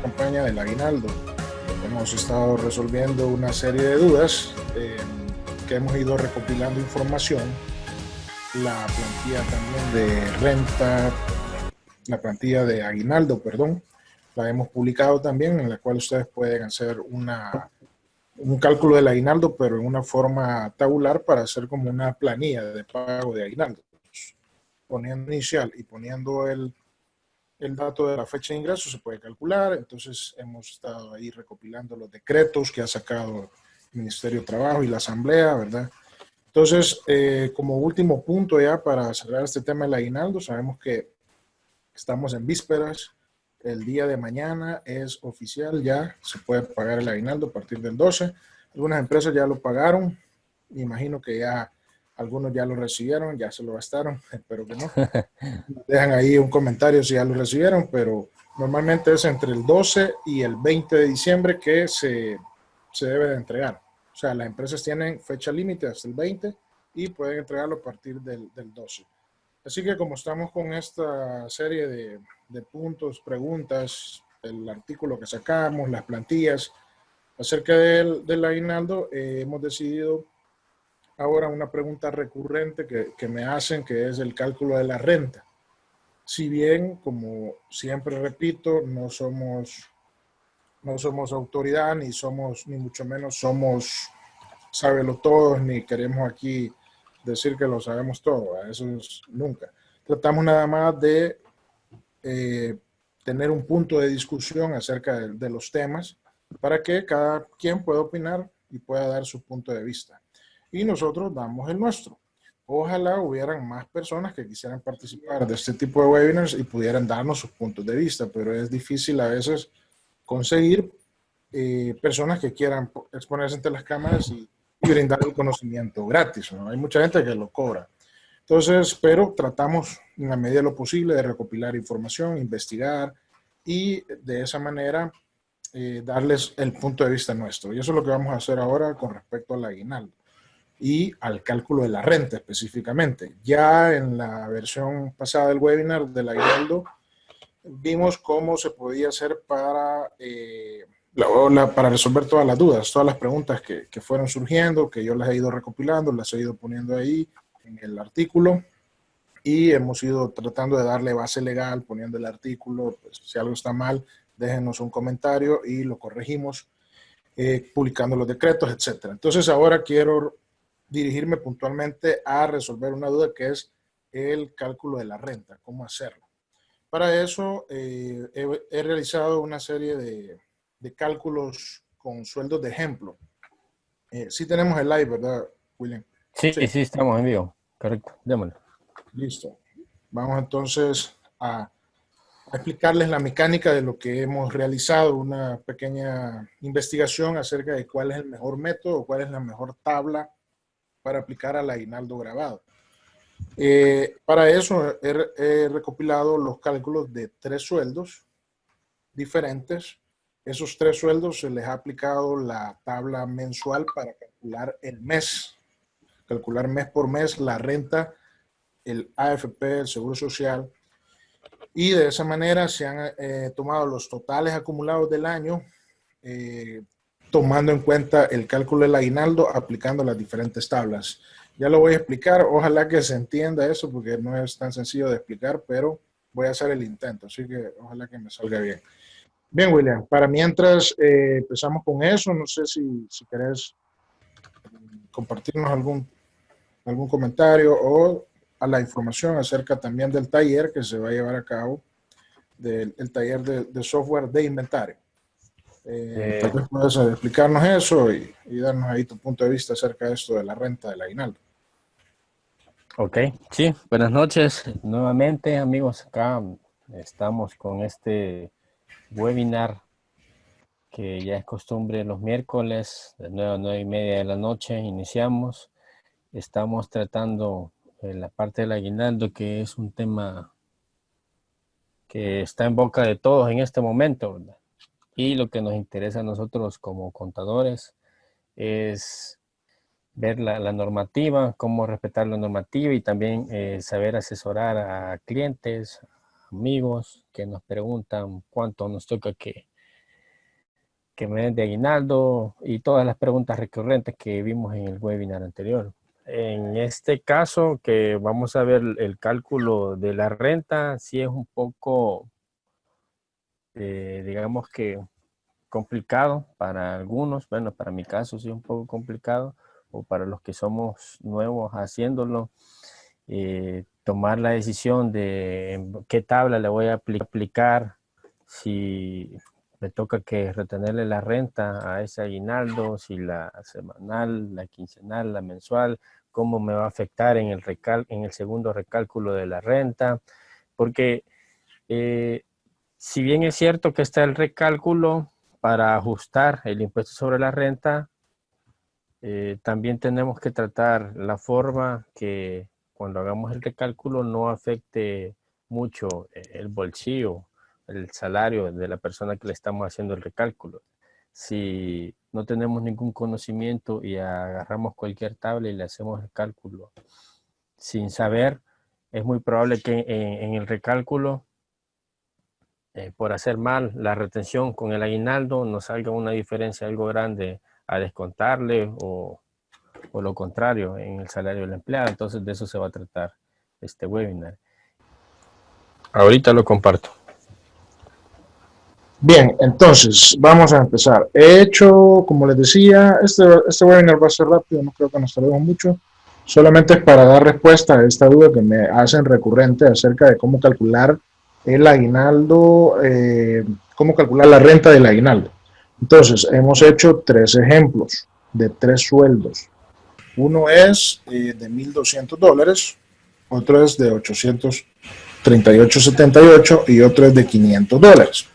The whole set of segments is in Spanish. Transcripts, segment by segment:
campaña del aguinaldo. Hemos estado resolviendo una serie de dudas que hemos ido recopilando información. La plantilla también de renta, la plantilla de aguinaldo, perdón, la hemos publicado también, en la cual ustedes pueden hacer un cálculo del aguinaldo, pero en una forma tabular para hacer como una planilla de pago de aguinaldo. Poniendo inicial y poniendo el dato de la fecha de ingreso se puede calcular. Entonces hemos estado ahí recopilando los decretos que ha sacado el Ministerio de Trabajo y la Asamblea, ¿verdad? Entonces, como último punto ya para cerrar este tema del aguinaldo, sabemos que estamos en vísperas. El día de mañana es oficial, ya se puede pagar el aguinaldo a partir del 12. Algunas empresas ya lo pagaron. Me imagino que ya algunos ya lo recibieron, ya se lo gastaron, espero que no. Dejan ahí un comentario si ya lo recibieron, pero normalmente es entre el 12 y el 20 de diciembre que se debe de entregar. O sea, las empresas tienen fecha límite hasta el 20 y pueden entregarlo a partir del 12. Así que como estamos con esta serie de puntos, preguntas, el artículo que sacamos, las plantillas acerca del aguinaldo, hemos decidido ahora una pregunta recurrente que me hacen, que es el cálculo de la renta. Si bien, como siempre repito, no somos autoridad, ni mucho menos somos sábelo todos, ni queremos aquí decir que lo sabemos todo, eso es nunca. Tratamos nada más de tener un punto de discusión acerca de los temas para que cada quien pueda opinar y pueda dar su punto de vista. Y nosotros damos el nuestro. Ojalá hubieran más personas que quisieran participar de este tipo de webinars y pudieran darnos sus puntos de vista, pero es difícil a veces conseguir personas que quieran exponerse ante las cámaras y brindar el conocimiento gratis, ¿no? Hay mucha gente que lo cobra. Entonces, pero tratamos en la medida de lo posible de recopilar información, investigar y de esa manera darles el punto de vista nuestro. Y eso es lo que vamos a hacer ahora con respecto al aguinaldo y al cálculo de la renta específicamente. Ya en la versión pasada del webinar del aguinaldo vimos cómo se podía hacer para resolver todas las dudas, todas las preguntas que fueron surgiendo, que yo las he ido recopilando, las he ido poniendo ahí en el artículo y hemos ido tratando de darle base legal, poniendo el artículo, pues, si algo está mal, déjenos un comentario y lo corregimos, publicando los decretos, etc. Entonces ahora quiero dirigirme puntualmente a resolver una duda que es el cálculo de la renta, cómo hacerlo. Para eso he realizado una serie de cálculos con sueldos de ejemplo. Sí tenemos el live, ¿verdad, William? Sí, sí, estamos en vivo. Correcto, démosle. Listo. Vamos entonces a explicarles la mecánica de lo que hemos realizado, una pequeña investigación acerca de cuál es el mejor método, cuál es la mejor tabla para aplicar al aguinaldo grabado. Para eso he recopilado los cálculos de 3 sueldos diferentes. Esos 3 sueldos se les ha aplicado la tabla mensual para calcular el mes, calcular mes por mes la renta, el AFP, el Seguro Social, y de esa manera se han tomado los totales acumulados del año, tomando en cuenta el cálculo del aguinaldo, aplicando las diferentes tablas. Ya lo voy a explicar, ojalá que se entienda eso, porque no es tan sencillo de explicar, pero voy a hacer el intento, así que ojalá que me salga bien. Bien, William, para mientras empezamos con eso, no sé si querés compartirnos algún comentario o a la información acerca también del taller que se va a llevar a cabo, del taller de software de inventario. Tal vez puedas explicarnos eso y darnos ahí tu punto de vista acerca de esto de la renta del aguinaldo. Ok, sí, buenas noches nuevamente, amigos. Acá estamos con este webinar que ya es costumbre los miércoles de 9 a 9 y media de la noche. Iniciamos. Estamos tratando la parte del aguinaldo, que es un tema que está en boca de todos en este momento, ¿verdad? Y lo que nos interesa a nosotros como contadores es ver la normativa, cómo respetar la normativa y también saber asesorar a clientes, amigos que nos preguntan cuánto nos toca que que me den de aguinaldo y todas las preguntas recurrentes que vimos en el webinar anterior. En este caso, que vamos a ver el cálculo de la renta, sí es un poco, digamos que complicado para algunos. Bueno, para mi caso sí es un poco complicado, o para los que somos nuevos haciéndolo, tomar la decisión de qué tabla le voy a aplicar, si me toca que retenerle la renta a ese aguinaldo, si la semanal, la quincenal, la mensual, cómo me va a afectar en el segundo recálculo de la renta, porque si bien es cierto que está el recálculo para ajustar el impuesto sobre la renta, también tenemos que tratar la forma que cuando hagamos el recálculo no afecte mucho el bolsillo, el salario de la persona que le estamos haciendo el recálculo. Si no tenemos ningún conocimiento y agarramos cualquier tabla y le hacemos el cálculo sin saber, es muy probable que en el recálculo, por hacer mal la retención con el aguinaldo, nos salga una diferencia algo grande a descontarle, o lo contrario en el salario del empleado. Entonces de eso se va a tratar este webinar. Ahorita lo comparto. Bien, entonces vamos a empezar. He hecho, como les decía, este webinar va a ser rápido, no creo que nos tardemos mucho. Solamente es para dar respuesta a esta duda que me hacen recurrente acerca de cómo calcular el aguinaldo, cómo calcular la renta del aguinaldo. Entonces, hemos hecho 3 ejemplos de 3 sueldos. Uno es de $1,200, otro es de $838.78 y otro es de $500.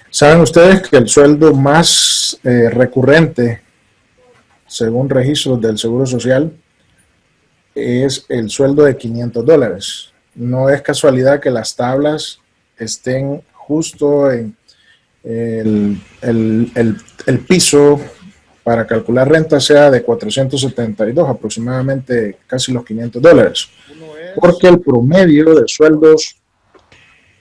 ¿Saben ustedes que el sueldo más recurrente, según registros del Seguro Social, es el sueldo de $500? No es casualidad que las tablas estén justo en el piso para calcular renta sea de 472, aproximadamente casi los $500. Porque el promedio de sueldos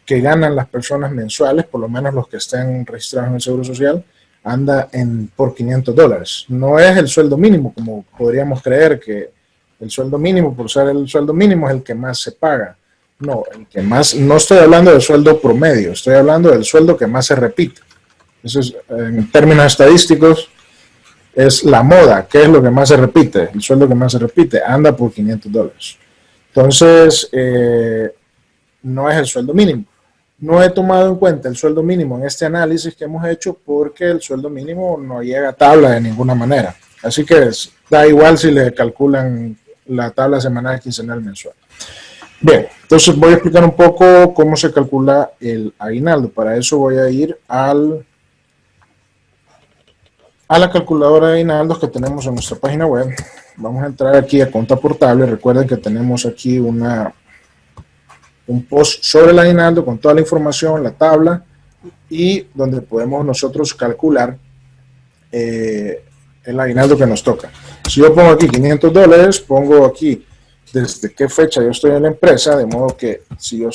que ganan las personas mensuales, por lo menos los que estén registrados en el Seguro Social, anda por $500. No es el sueldo mínimo, como podríamos creer que el sueldo mínimo, por ser el sueldo mínimo, es el que más se paga. No, el que más, no estoy hablando del sueldo promedio, estoy hablando del sueldo que más se repite. Eso es, en términos estadísticos, es la moda. ¿Qué es lo que más se repite? El sueldo que más se repite anda por $500. Entonces, no es el sueldo mínimo. No he tomado en cuenta el sueldo mínimo en este análisis que hemos hecho porque el sueldo mínimo no llega a tabla de ninguna manera. Así que da igual si le calculan la tabla semanal, quincenal, mensual. Bien, entonces voy a explicar un poco cómo se calcula el aguinaldo. Para eso voy a ir a la calculadora de aguinaldos que tenemos en nuestra página web. Vamos a entrar aquí a cuenta portable. Recuerden que tenemos aquí un post sobre el aguinaldo con toda la información, la tabla, y donde podemos nosotros calcular el aguinaldo que nos toca. Si yo pongo aquí $500, pongo aquí desde qué fecha yo estoy en la empresa, de modo que si yo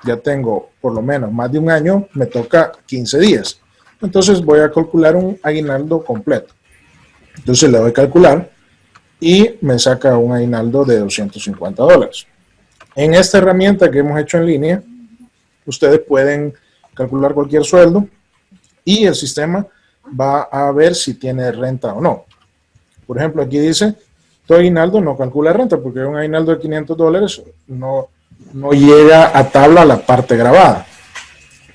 ya tengo por lo menos más de un año, me toca 15 días. Entonces voy a calcular un aguinaldo completo. Entonces le doy calcular y me saca un aguinaldo de $250. En esta herramienta que hemos hecho en línea, ustedes pueden calcular cualquier sueldo y el sistema va a ver si tiene renta o no. Por ejemplo, aquí dice, tu aguinaldo no calcula renta porque un aguinaldo de $500 no llega a tabla a la parte grabada.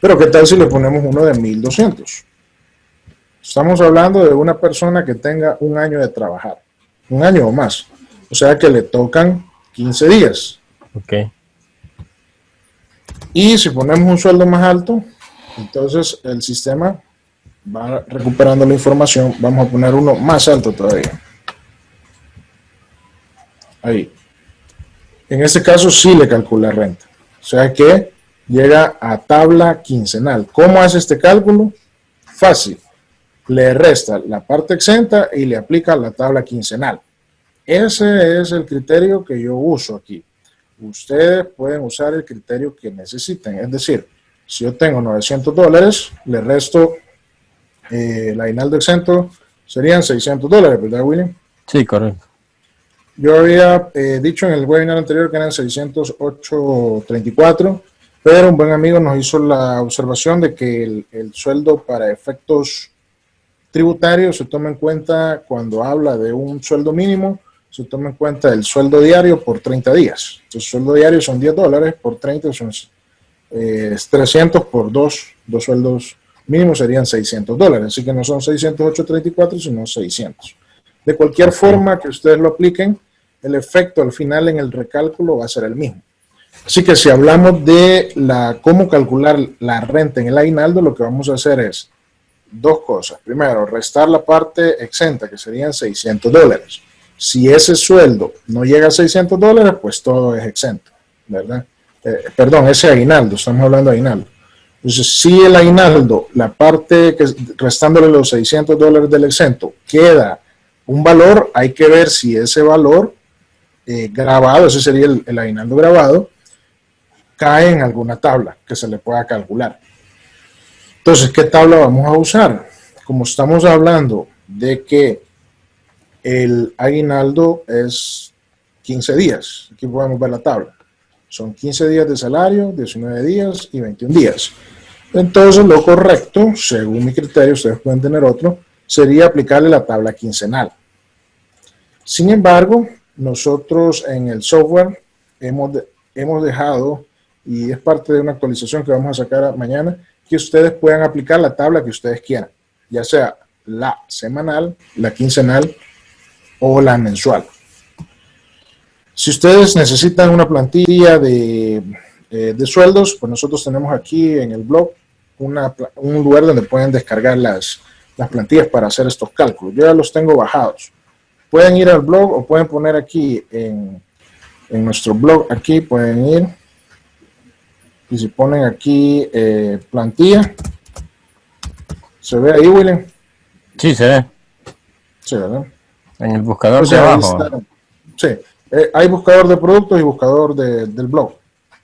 Pero ¿qué tal si le ponemos uno de $1,200? Estamos hablando de una persona que tenga un año de trabajar, un año o más. O sea que le tocan 15 días. Ok. Y si ponemos un sueldo más alto, entonces el sistema va recuperando la información. Vamos a poner uno más alto todavía. Ahí. En este caso sí le calcula renta. O sea que llega a tabla quincenal. ¿Cómo hace este cálculo? Fácil. Le resta la parte exenta y le aplica la tabla quincenal. Ese es el criterio que yo uso aquí. Ustedes pueden usar el criterio que necesiten. Es decir, Si yo tengo $900, le resto el aguinaldo exento, serían $600, ¿verdad, William? Sí, correcto. Yo había dicho en el webinar anterior que eran 608.34, pero un buen amigo nos hizo la observación de que el sueldo para efectos tributarios se toma en cuenta cuando habla de un sueldo mínimo, se toma en cuenta el sueldo diario por 30 días. Entonces, el sueldo diario son $10, por 30 son 300 por dos sueldos mínimos serían $600. Así que no son 608.34, sino 600. De cualquier forma que ustedes lo apliquen, el efecto al final en el recálculo va a ser el mismo. Así que si hablamos de cómo calcular la renta en el aguinaldo, lo que vamos a hacer es dos cosas. Primero, restar la parte exenta, que serían $600. Si ese sueldo no llega a $600, pues todo es exento, ¿verdad? Perdón, ese aguinaldo, estamos hablando de aguinaldo. Entonces, si el aguinaldo, la parte que restándole los $600 del exento, queda un valor, hay que ver si ese valor grabado, ese sería el aguinaldo grabado, cae en alguna tabla que se le pueda calcular. Entonces, ¿qué tabla vamos a usar? Como estamos hablando de que el aguinaldo es 15 días, aquí podemos ver la tabla. Son 15 días de salario, 19 días y 21 días. Entonces, lo correcto, según mi criterio, ustedes pueden tener otro, sería aplicarle la tabla quincenal. Sin embargo, nosotros en el software hemos dejado, y es parte de una actualización que vamos a sacar mañana, que ustedes puedan aplicar la tabla que ustedes quieran, ya sea la semanal, la quincenal o la mensual. Si ustedes necesitan una plantilla de sueldos, pues nosotros tenemos aquí en el blog un lugar donde pueden descargar las plantillas para hacer estos cálculos. Yo ya los tengo bajados. Pueden ir al blog o pueden poner aquí en nuestro blog, aquí pueden ir y si ponen aquí plantilla, ¿se ve ahí, William? Sí, se ve. Sí, ¿verdad? En el buscador O sea, de abajo. Sí, hay buscador de productos y buscador del blog.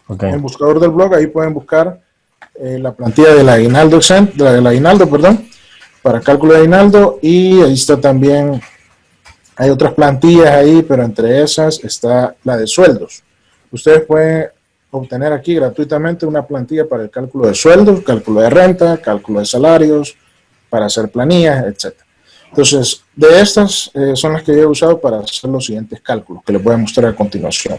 Okay. En el buscador del blog ahí pueden buscar la plantilla del aguinaldo, para cálculo de aguinaldo, y ahí está también, hay otras plantillas ahí, pero entre esas está la de sueldos. Ustedes pueden obtener aquí gratuitamente una plantilla para el cálculo de sueldos, cálculo de renta, cálculo de salarios, para hacer planillas, etc. Entonces, de estas son las que yo he usado para hacer los siguientes cálculos, que les voy a mostrar a continuación.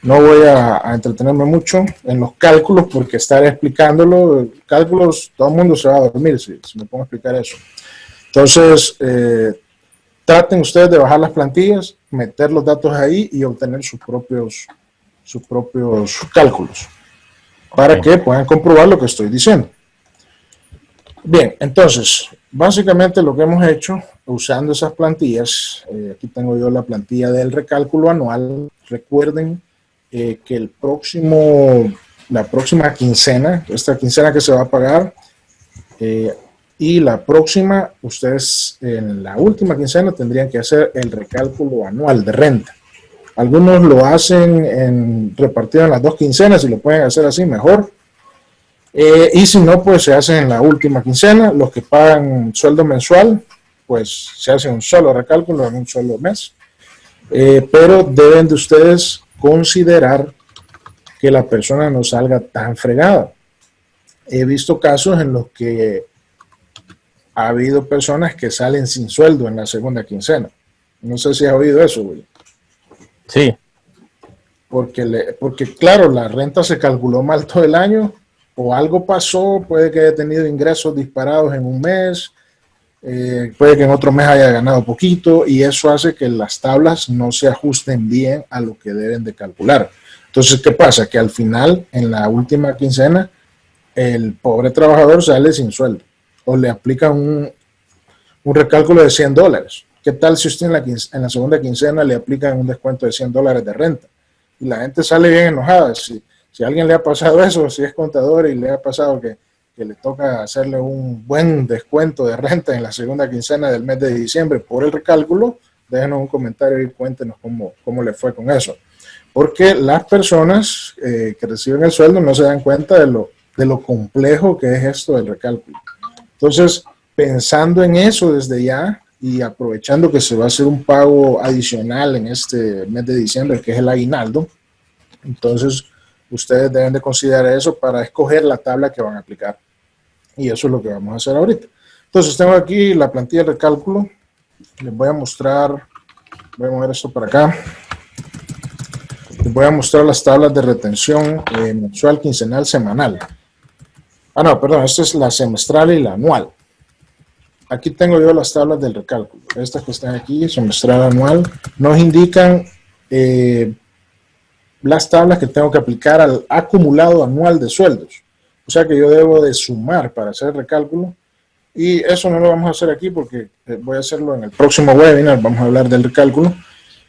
No voy a entretenerme mucho en los cálculos, porque estaré explicándolo. Cálculos, todo el mundo se va a dormir si me pongo a explicar eso. Entonces, traten ustedes de bajar las plantillas, meter los datos ahí y obtener sus propios cálculos, para que puedan comprobar lo que estoy diciendo. Bien, entonces, básicamente lo que hemos hecho usando esas plantillas, aquí tengo yo la plantilla del recálculo anual. Recuerden que la próxima quincena, esta quincena que se va a pagar, y la próxima, ustedes en la última quincena tendrían que hacer el recálculo anual de renta. Algunos lo hacen repartido en las 2 quincenas, y lo pueden hacer así mejor. Y si no, pues se hace en la última quincena. Los que pagan sueldo mensual, pues se hace un solo recálculo en un solo mes. Pero deben de ustedes considerar que la persona no salga tan fregada. He visto casos en los que ha habido personas que salen sin sueldo en la segunda quincena. No sé si has oído eso, güey. Sí. Porque claro, la renta se calculó mal todo el año, o algo pasó, puede que haya tenido ingresos disparados en un mes, puede que en otro mes haya ganado poquito, y eso hace que las tablas no se ajusten bien a lo que deben de calcular. Entonces, ¿qué pasa? Que al final, en la última quincena, el pobre trabajador sale sin sueldo, o le aplican un recálculo de $100. ¿Qué tal si usted en la segunda quincena le aplican un descuento de $100 de renta? Y la gente sale bien enojada. Si a alguien le ha pasado eso, si es contador y le ha pasado que le toca hacerle un buen descuento de renta en la segunda quincena del mes de diciembre por el recálculo, déjenos un comentario y cuéntenos cómo le fue con eso. Porque las personas que reciben el sueldo no se dan cuenta de lo complejo que es esto del recálculo. Entonces, pensando en eso desde ya y aprovechando que se va a hacer un pago adicional en este mes de diciembre, que es el aguinaldo, entonces ustedes deben de considerar eso para escoger la tabla que van a aplicar. Y eso es lo que vamos a hacer ahorita. Entonces, tengo aquí la plantilla de recálculo. Les voy a mostrar, voy a mover esto para acá. Les voy a mostrar las tablas de retención mensual, quincenal, semanal. Ah, no, perdón, esta es la semestral y la anual. Aquí tengo yo las tablas del recálculo. Estas que están aquí, semestral, anual, nos indican las tablas que tengo que aplicar al acumulado anual de sueldos. O sea que yo debo de sumar para hacer el recálculo. Y eso no lo vamos a hacer aquí porque voy a hacerlo en el próximo webinar. Vamos a hablar del recálculo.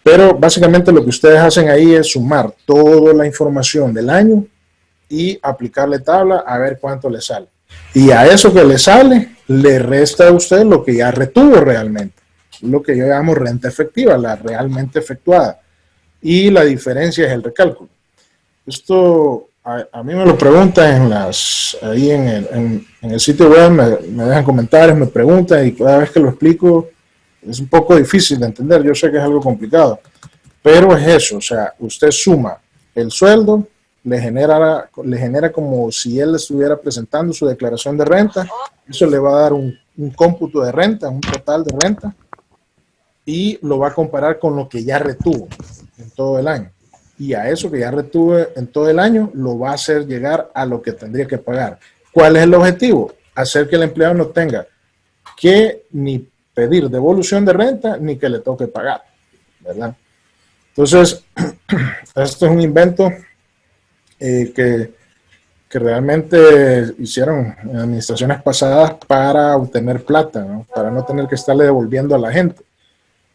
Pero básicamente lo que ustedes hacen ahí es sumar toda la información del año y aplicarle tabla a ver cuánto le sale. Y a eso que le sale, le resta a usted lo que ya retuvo realmente. Lo que yo llamo renta efectiva, la realmente efectuada. Y la diferencia es el recálculo. Esto a mí me lo preguntan ahí en el sitio web, me dejan comentarios, me preguntan y cada vez que lo explico es un poco difícil de entender. Yo sé que es algo complicado, pero es eso, o sea, usted suma el sueldo, le genera como si él estuviera presentando su declaración de renta, eso le va a dar un cómputo de renta, un total de renta, y lo va a comparar con lo que ya retuvo en todo el año. Y a eso que ya retuvo en todo el año, lo va a hacer llegar a lo que tendría que pagar. ¿Cuál es el objetivo? Hacer que el empleado no tenga que ni pedir devolución de renta, ni que le toque pagar, ¿verdad? Entonces, esto es un invento que realmente hicieron en administraciones pasadas para obtener plata, ¿no? Para no tener que estarle devolviendo a la gente.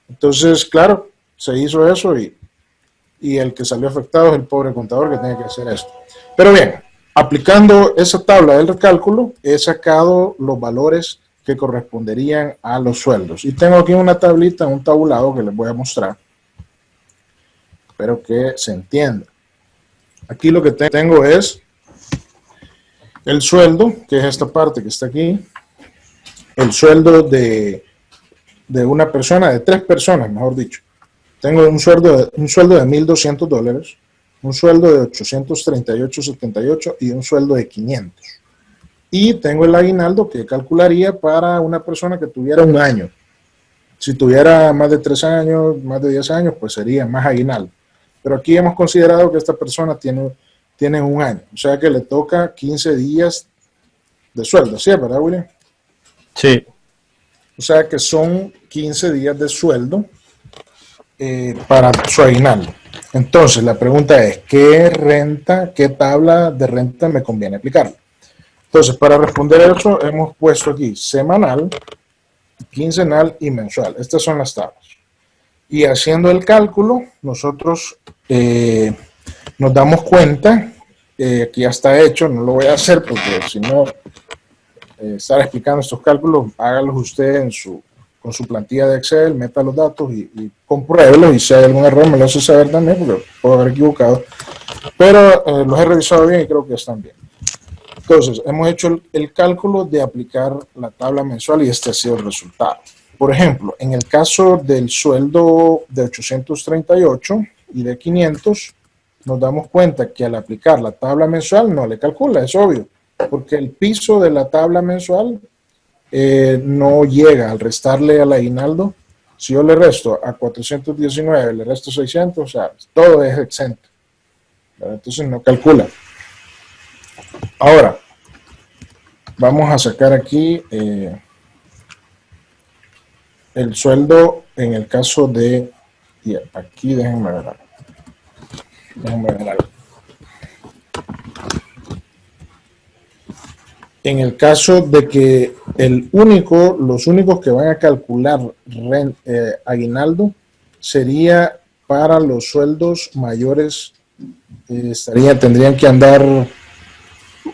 Entonces, claro, se hizo eso y el que salió afectado es el pobre contador que tiene que hacer esto. Pero bien, aplicando esa tabla del recálculo, he sacado los valores que corresponderían a los sueldos. Y tengo aquí una tablita, un tabulado que les voy a mostrar. Espero que se entienda. Aquí lo que tengo es el sueldo, que es esta parte que está aquí. El sueldo de una persona, de 3 personas, mejor dicho. Tengo un sueldo de $1,200, un sueldo de $838.78 y un sueldo de $500. Y tengo el aguinaldo que calcularía para una persona que tuviera un año. Si tuviera más de 3 años, más de 10 años, pues sería más aguinaldo. Pero aquí hemos considerado que esta persona tiene un año. O sea que le toca 15 días de sueldo. ¿Sí, verdad, William? Sí. O sea que son 15 días de sueldo para su aguinaldo. Entonces, la pregunta es, ¿qué tabla de renta me conviene aplicar? Entonces, para responder eso, hemos puesto aquí semanal, quincenal y mensual. Estas son las tablas. Y haciendo el cálculo, nosotros nos damos cuenta que ya está hecho. No lo voy a hacer porque si no, estar explicando estos cálculos, hágalos usted con su plantilla de Excel, meta los datos y compruébelos, y si hay algún error me lo hace saber también porque puedo haber equivocado, pero los he revisado bien y creo que están bien. Entonces, hemos hecho el cálculo de aplicar la tabla mensual y este ha sido el resultado. Por ejemplo, en el caso del sueldo de 838 y de 500, nos damos cuenta que al aplicar la tabla mensual no le calcula, es obvio, porque el piso de la tabla mensual no llega al restarle al aguinaldo. Si yo le resto a 419, le resto 600, o sea, todo es exento, ¿verdad? Entonces no calcula. Ahora, vamos a sacar aquí el sueldo en el caso de, y aquí déjenme ver algo. En el caso de que los únicos que van a calcular aguinaldo sería para los sueldos mayores, tendrían que andar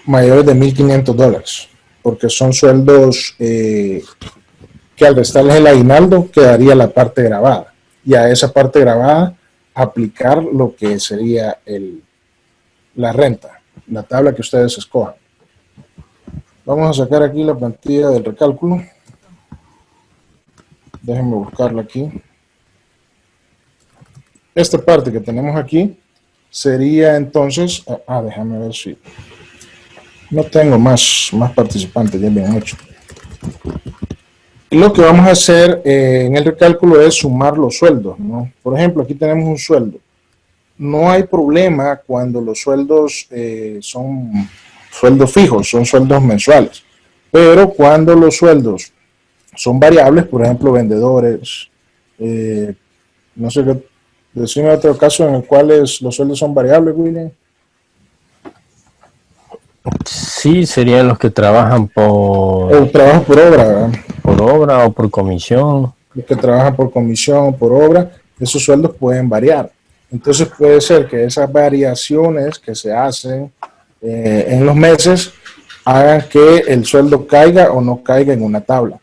mayores de $1,500, porque son sueldos que al restarles el aguinaldo quedaría la parte grabada, y a esa parte grabada aplicar lo que sería la renta, la tabla que ustedes escojan. Vamos a sacar aquí la plantilla del recálculo. Déjenme buscarla aquí. Esta parte que tenemos aquí sería entonces, déjame ver si no tengo más participantes, ya bien hecho. Lo que vamos a hacer en el recálculo es sumar los sueldos, ¿no? Por ejemplo, aquí tenemos un sueldo. No hay problema cuando los sueldos son sueldos fijos, son sueldos mensuales. Pero cuando los sueldos son variables, por ejemplo, vendedores, no sé qué, decime otro caso en el cual los sueldos son variables, William. Sí, serían los que trabajan O trabajo por obra, ¿verdad? Por obra o por comisión. Los que trabajan por comisión o por obra, esos sueldos pueden variar. Entonces puede ser que esas variaciones que se hacen en los meses hagan que el sueldo caiga o no caiga en una tabla.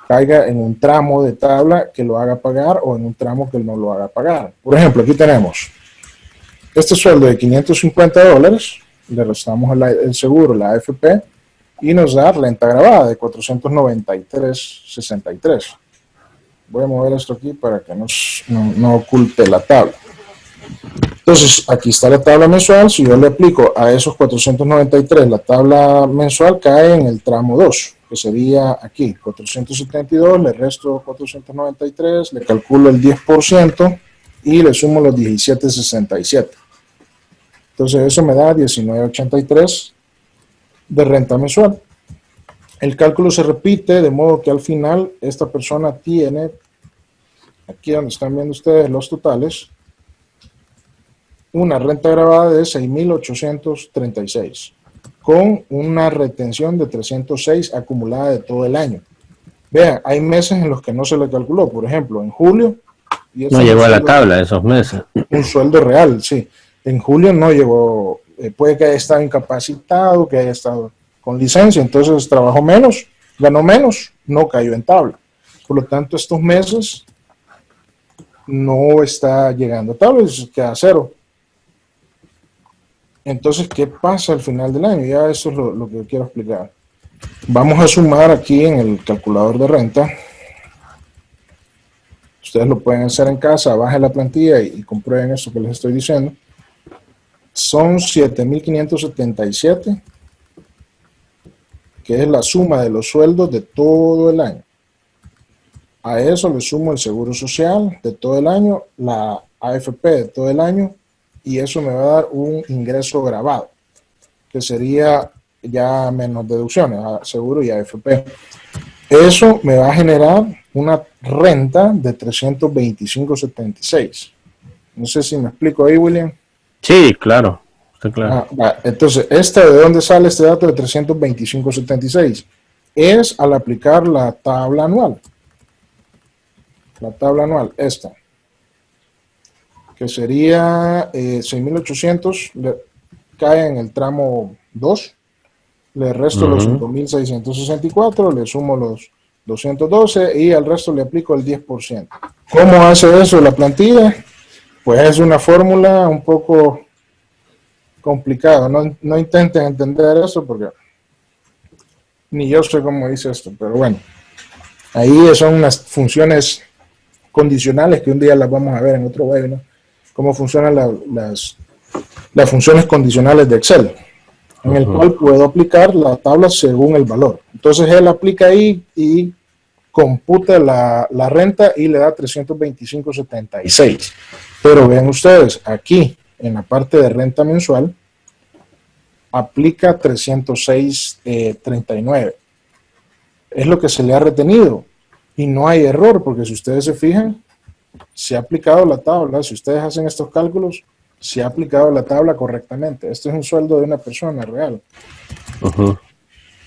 Caiga en un tramo de tabla que lo haga pagar o en un tramo que no lo haga pagar. Por ejemplo, aquí tenemos este sueldo de $550, le restamos el seguro, la AFP, y nos da renta grabada de $493.63. Voy a mover esto aquí para que no oculte la tabla. Entonces, aquí está la tabla mensual. Si yo le aplico a esos 493, la tabla mensual cae en el tramo 2, que sería aquí, 472, le resto 493, le calculo el 10% y le sumo los 17.67. Entonces, eso me da 19.83 de renta mensual. El cálculo se repite, de modo que al final esta persona tiene, aquí donde están viendo ustedes los totales, una renta grabada de 6.836, con una retención de 306 acumulada de todo el año. Vean, hay meses en los que no se le calculó, por ejemplo, en julio. Y no llegó a la tabla de esos meses. Un sueldo real, sí. En julio no llegó, puede que haya estado incapacitado, que haya estado con licencia, entonces trabajó menos, ganó menos, no cayó en tabla. Por lo tanto, estos meses no está llegando a tabla, queda cero. Entonces, ¿qué pasa al final del año? Ya eso es lo que quiero explicar. Vamos a sumar aquí en el calculador de renta. Ustedes lo pueden hacer en casa, bajen la plantilla y comprueben eso que les estoy diciendo. Son 7.577, que es la suma de los sueldos de todo el año. A eso le sumo el seguro social de todo el año, la AFP de todo el año, y eso me va a dar un ingreso grabado, que sería ya menos deducciones, seguro y AFP. Eso me va a generar una renta de 325.76. No sé si me explico ahí, William. Sí, claro. Está claro. Entonces, ¿de dónde sale este dato de 325.76? Es al aplicar la tabla anual. La tabla anual, esta. Que sería 6.800, cae en el tramo 2, le resto los 5.664, le sumo los 212 y al resto le aplico el 10%. ¿Cómo hace eso la plantilla? Pues es una fórmula un poco complicada, no intenten entender eso porque ni yo sé cómo dice esto, pero bueno, ahí son unas funciones condicionales que un día las vamos a ver en otro webinar, cómo funcionan las funciones condicionales de Excel, en el cual puedo aplicar la tabla según el valor. Entonces él aplica ahí y computa la renta y le da 325.76. Pero vean ustedes, aquí en la parte de renta mensual, aplica 306.39. Es lo que se le ha retenido. Y no hay error, porque si ustedes se fijan, se ha aplicado la tabla. Si ustedes hacen estos cálculos, se ha aplicado la tabla correctamente. Este es un sueldo de una persona real.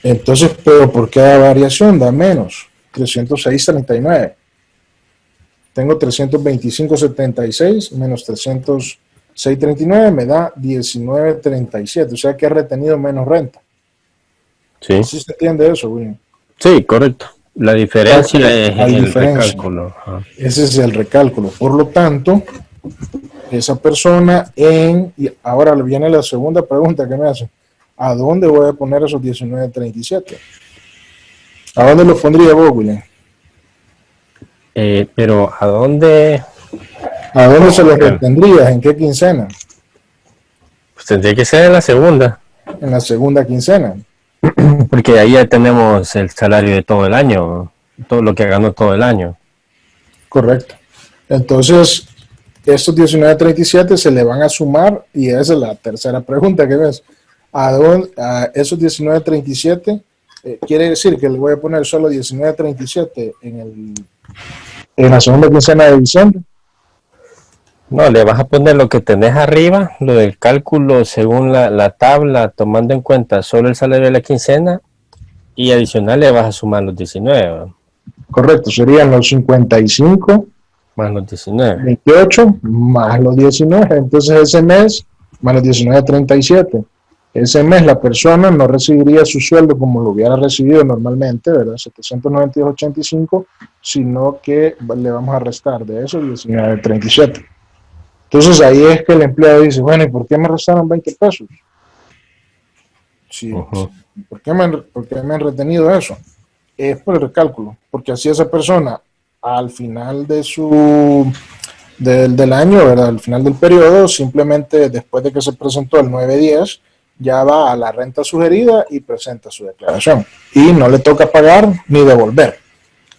Entonces, pero ¿por qué da variación? Da menos. 306.39. Tengo 325.76 menos 306.39 me da 19.37. O sea que ha retenido menos renta. Sí. ¿Sí se entiende eso, William? Sí, correcto. La diferencia es el recálculo. Ese es el recálculo. Por lo tanto, esa persona y ahora viene la segunda pregunta que me hacen. ¿a dónde voy a poner esos 19.37? ¿A dónde los pondría vos, William? Pero ¿a dónde? ¿A dónde se los retendrías? ¿En qué quincena? Pues tendría que ser en la segunda. En la segunda quincena. Porque ahí ya tenemos el salario de todo el año, todo lo que ganó todo el año. Correcto. Entonces, estos 19.37 se le van a sumar, y esa es la tercera pregunta que ves. A esos 19.37, quiere decir que le voy a poner solo 19.37 en la segunda quincena de diciembre. No, le vas a poner lo que tenés arriba, lo del cálculo según la tabla, tomando en cuenta solo el salario de la quincena, y adicional le vas a sumar los 19, ¿no? Correcto, serían los 55 Más los 19. 28 más los 19. Entonces ese mes, más los 19.37. Ese mes la persona no recibiría su sueldo como lo hubiera recibido normalmente, ¿verdad? 792.85, sino que le vamos a restar de eso 19.37. Entonces ahí es que el empleado dice, bueno, ¿y por qué me restaron 20 pesos? Sí, ¿por qué me han retenido eso? Es por el recálculo, porque así esa persona al final del año, ¿verdad? Al final del periodo, simplemente después de que se presentó el 910, ya va a la renta sugerida y presenta su declaración. Y no le toca pagar ni devolver.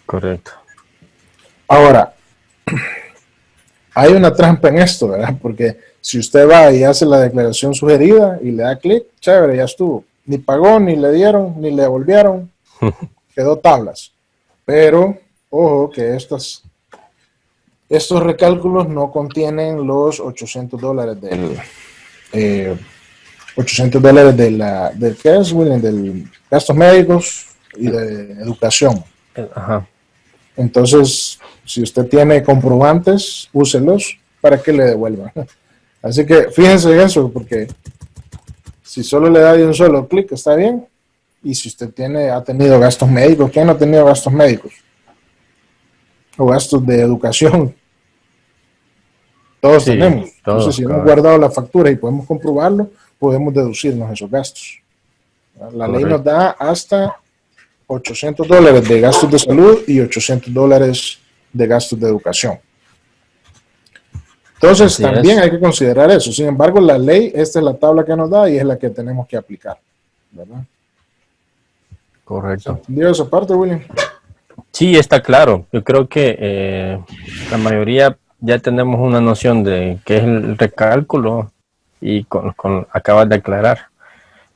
Correcto. Ahora, hay una trampa en esto, ¿verdad? Porque si usted va y hace la declaración sugerida y le da clic, chévere, ya estuvo. Ni pagó, ni le dieron, ni le devolvieron. Quedó tablas. Pero, ojo, que estos recálculos no contienen los $800 del ¿qué es, William? Del gastos médicos y de educación. Ajá. Entonces, si usted tiene comprobantes, úselos para que le devuelvan. Así que fíjense en eso, porque si solo le da de un solo clic, está bien. Y si usted ha tenido gastos médicos, ¿quién no ha tenido gastos médicos? O gastos de educación. Todos tenemos. Entonces, si hemos guardado la factura y podemos comprobarlo, podemos deducirnos esos gastos. La ley nos da hasta $800 de gastos de salud y $800 de gastos de educación. Entonces, así también hay que considerar eso. Sin embargo, la ley, esta es la tabla que nos da y es la que tenemos que aplicar, ¿verdad? Correcto. ¿Entendió esa parte, William? Sí, está claro. Yo creo que la mayoría ya tenemos una noción de qué es el recálculo y acabas de aclarar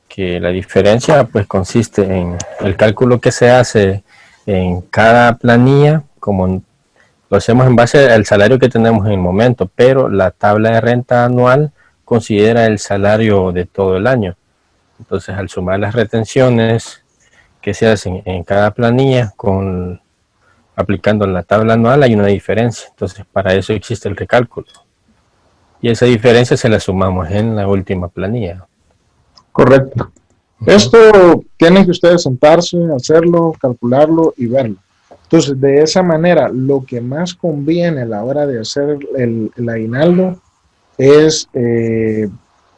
que la diferencia pues consiste en el cálculo que se hace en cada planilla, como lo hacemos en base al salario que tenemos en el momento, pero la tabla de renta anual considera el salario de todo el año. Entonces, al sumar las retenciones que se hacen en cada planilla aplicando la tabla anual, hay una diferencia. Entonces, para eso existe el recálculo. Y esa diferencia se la sumamos en la última planilla. Correcto. Esto tienen que ustedes sentarse, hacerlo, calcularlo y verlo. Entonces, de esa manera, lo que más conviene a la hora de hacer el aguinaldo es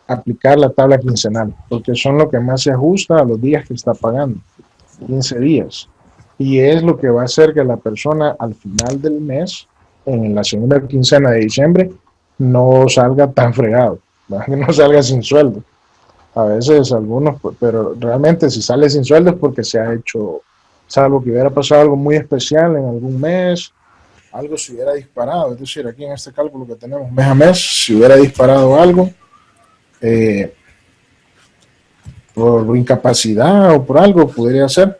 aplicar la tabla quincenal, porque son lo que más se ajusta a los días que está pagando, 15 días. Y es lo que va a hacer que la persona al final del mes, en la segunda quincena de diciembre, no salga tan fregado, ¿verdad? Que no salga sin sueldo. A veces algunos, pero realmente si sale sin sueldo es porque se ha hecho, salvo que hubiera pasado algo muy especial en algún mes, algo se hubiera disparado. Es decir, aquí en este cálculo que tenemos mes a mes, si hubiera disparado algo por incapacidad o por algo, podría ser,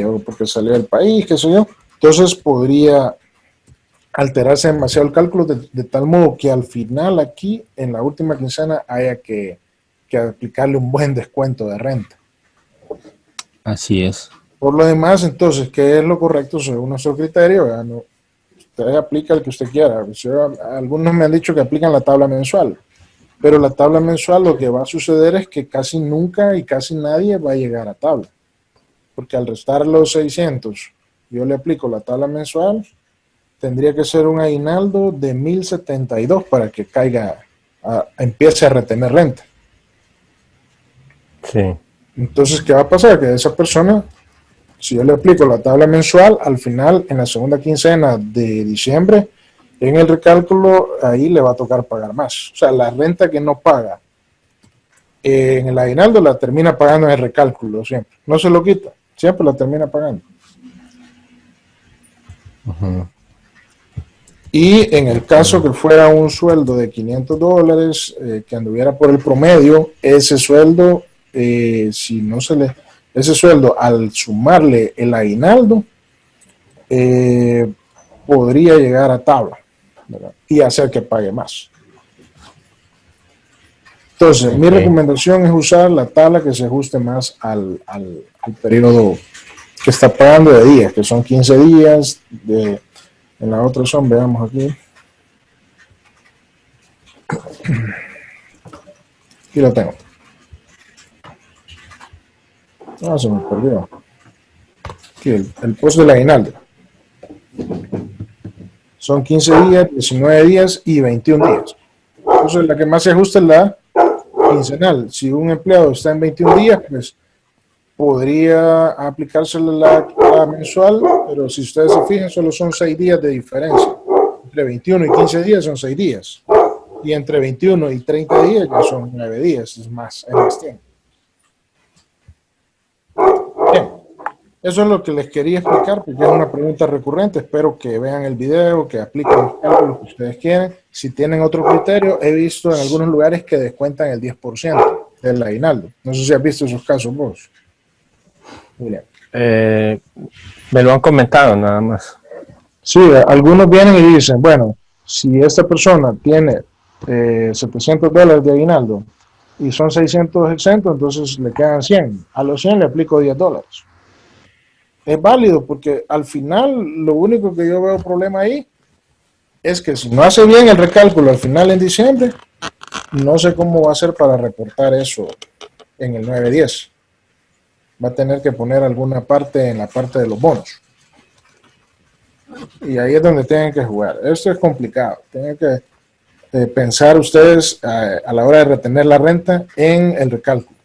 o porque salió del país, qué sé yo. Entonces podría alterarse demasiado el cálculo de tal modo que al final aquí, en la última quincena, haya que aplicarle un buen descuento de renta. Así es. Por lo demás, entonces, ¿qué es lo correcto según nuestro criterio? No, usted aplica el que usted quiera. Algunos me han dicho que aplican la tabla mensual, pero la tabla mensual lo que va a suceder es que casi nunca y casi nadie va a llegar a tabla, porque al restar los 600, yo le aplico la tabla mensual, tendría que ser un aguinaldo de 1,072 para que empiece a retener renta. Sí. Entonces, ¿qué va a pasar? Que esa persona, si yo le aplico la tabla mensual, al final, en la segunda quincena de diciembre, en el recálculo, ahí le va a tocar pagar más. O sea, la renta que no paga en el aguinaldo la termina pagando en el recálculo siempre. No se lo quita, siempre la termina pagando. Ujú. Y en el caso que fuera un sueldo de $500, que anduviera por el promedio, ese sueldo, si no se le, ese sueldo al sumarle el aguinaldo, eh, podría llegar a tabla, ¿verdad? Y hacer que pague más. Entonces, mi Ok. recomendación es usar la tabla que se ajuste más al periodo que está pagando de días, que son 15 días. En la otra son, veamos aquí. Aquí lo tengo. Ah, se me perdió. Aquí el post del aguinaldo. Son 15 días, 19 días y 21 días. Entonces, la que más se ajusta es la quincenal. Si un empleado está en 21 días, pues podría aplicársele la mensual, pero si ustedes se fijan, solo son 6 días de diferencia. Entre 21 y 15 días son 6 días. Y entre 21 y 30 días ya son 9 días, es más tiempo. Bien, eso es lo que les quería explicar, porque es una pregunta recurrente. Espero que vean el video, que apliquen los cálculos que ustedes quieren. Si tienen otro criterio, he visto en algunos lugares que descuentan el 10% del aguinaldo. No sé si has visto esos casos vos. Mira. Me lo han comentado nada más. Sí, algunos vienen y dicen, bueno, si esta persona tiene $700 de aguinaldo y son 600 exentos, entonces le quedan 100. A los 100 le aplico $10. Es válido porque al final lo único que yo veo problema ahí es que si no hace bien el recálculo al final en diciembre, no sé cómo va a ser para reportar eso en el 910. Va a tener que poner alguna parte en la parte de los bonos. Y ahí es donde tienen que jugar. Esto es complicado. Tienen que pensar ustedes a la hora de retener la renta en el recálculo.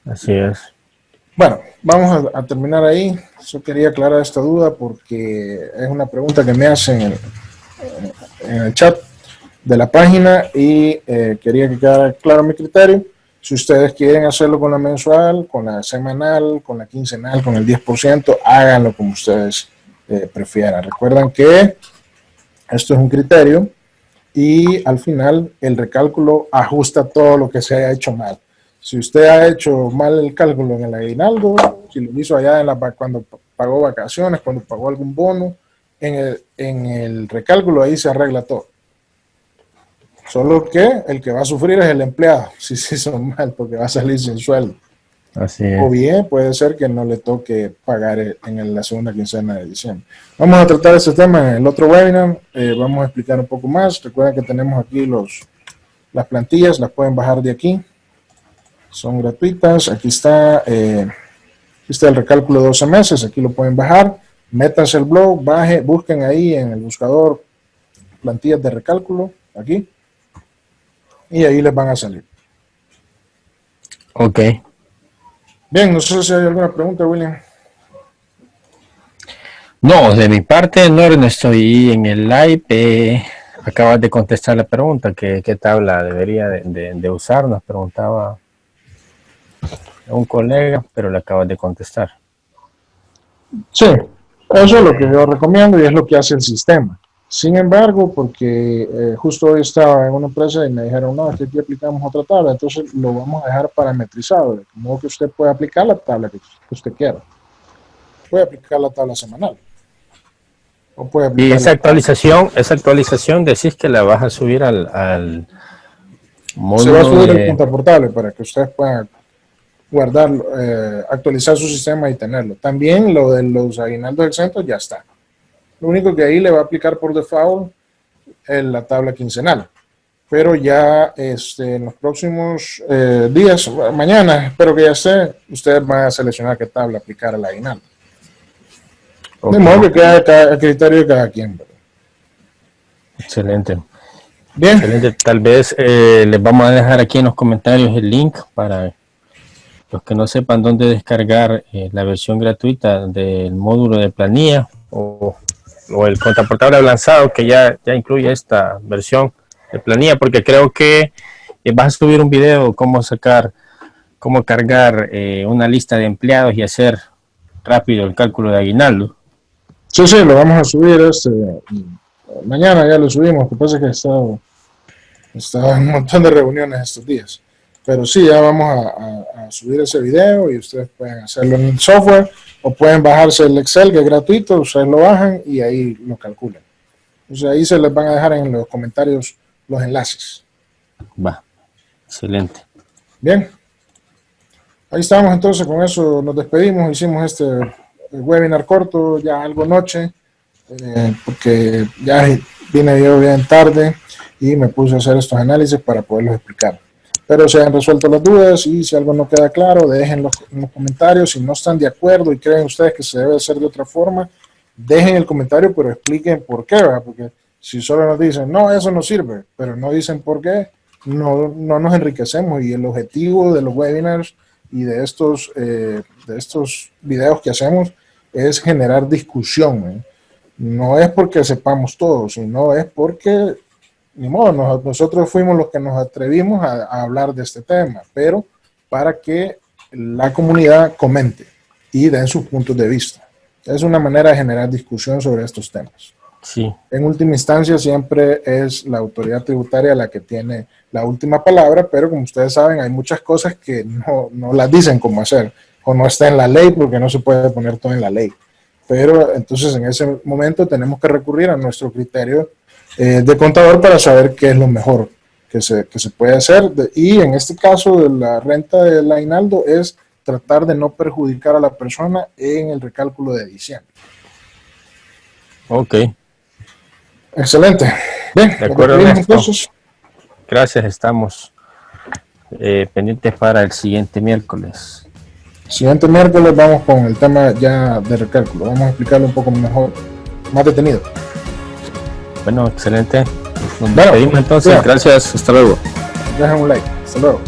Así es. Bueno, vamos a terminar ahí. Yo quería aclarar esta duda porque es una pregunta que me hacen en el chat de la página y quería que quedara claro mi criterio. Si ustedes quieren hacerlo con la mensual, con la semanal, con la quincenal, con el 10%, háganlo como ustedes prefieran. Recuerden que esto es un criterio y al final el recálculo ajusta todo lo que se haya hecho mal. Si usted ha hecho mal el cálculo en el aguinaldo, si lo hizo allá cuando pagó vacaciones, cuando pagó algún bono, en el recálculo ahí se arregla todo. Solo que el que va a sufrir es el empleado, si se hizo mal, porque va a salir sin sueldo. Así O es. bien puede ser que no le toque pagar en la segunda quincena de diciembre. Vamos a tratar este tema en el otro webinar. Vamos a explicar un poco más. Recuerden que tenemos aquí las plantillas, las pueden bajar de aquí. Son gratuitas. Aquí está el recálculo de 12 meses. Aquí lo pueden bajar. Métanse al blog, busquen ahí en el buscador plantillas de recálculo. Aquí. Y ahí les van a salir. Ok. Bien, no sé si hay alguna pregunta, William. No, de mi parte, no, Ernesto, y en el live acabas de contestar la pregunta, ¿qué tabla debería de usar? Nos preguntaba un colega, pero le acabas de contestar. Sí, eso es lo que yo recomiendo y es lo que hace el sistema. Sin embargo, porque justo hoy estaba en una empresa y me dijeron, no, es que aquí aplicamos otra tabla, entonces lo vamos a dejar parametrizado, de modo que usted puede aplicar la tabla que usted quiera. Puede aplicar la tabla semanal. O puede Y aplicar la tabla. esa actualización decís que la vas a subir al Se va a módulo subir el de... cuenta portable para que ustedes puedan guardarlo, actualizar su sistema y tenerlo. También lo de los aguinaldos exentos ya está. Lo único que ahí le va a aplicar por default es la tabla quincenal. Pero ya en los próximos días, mañana, espero que ya esté, ustedes van a seleccionar qué tabla aplicar al aguinaldo. De Ok, modo que queda a criterio de cada quien, ¿verdad? excelente. Bien. Excelente. Tal vez les vamos a dejar aquí en los comentarios el link para los que no sepan dónde descargar la versión gratuita del módulo de planilla o el contraportable avanzado que ya incluye esta versión de planilla, porque creo que vas a subir un video cómo cargar una lista de empleados y hacer rápido el cálculo de aguinaldo. Sí, lo vamos a subir mañana, ya lo subimos. Lo que pasa es que he estado en un montón de reuniones estos días. Pero sí, ya vamos a subir ese video y ustedes pueden hacerlo en el software o pueden bajarse el Excel, que es gratuito, ustedes lo bajan y ahí lo calculan. Entonces ahí se les van a dejar en los comentarios los enlaces. Va, excelente. Bien, ahí estamos entonces, con eso nos despedimos, hicimos este webinar corto, ya algo noche, porque ya vine yo bien tarde y me puse a hacer estos análisis para poderlos explicar. Pero se han resuelto las dudas y si algo no queda claro, déjenlo en los comentarios. Si no están de acuerdo y creen ustedes que se debe hacer de otra forma, dejen el comentario, pero expliquen por qué, ¿verdad? Porque si solo nos dicen, no, eso no sirve, pero no dicen por qué, no nos enriquecemos. Y el objetivo de los webinars y de estos videos que hacemos es generar discusión, ¿eh? No es porque sepamos todo, sino es porque ni modo, nosotros fuimos los que nos atrevimos a hablar de este tema, pero para que la comunidad comente y den sus puntos de vista. Es una manera de generar discusión sobre estos temas. Sí. En última instancia, siempre es la autoridad tributaria la que tiene la última palabra, pero como ustedes saben, hay muchas cosas que no las dicen cómo hacer, o no está en la ley porque no se puede poner todo en la ley. Pero entonces en ese momento tenemos que recurrir a nuestro criterio de contador para saber qué es lo mejor que se puede hacer. Y en este caso de la renta del aguinaldo es tratar de no perjudicar a la persona en el recálculo de diciembre. Ok. Excelente. Bien, de acuerdo, entonces. Gracias, estamos pendientes para el siguiente miércoles. Siguiente miércoles vamos con el tema ya de recálculo. Vamos a explicarlo un poco mejor, más detenido. Bueno, excelente. Nos despedimos entonces. Gracias, hasta luego. Dejen un like. Hasta luego.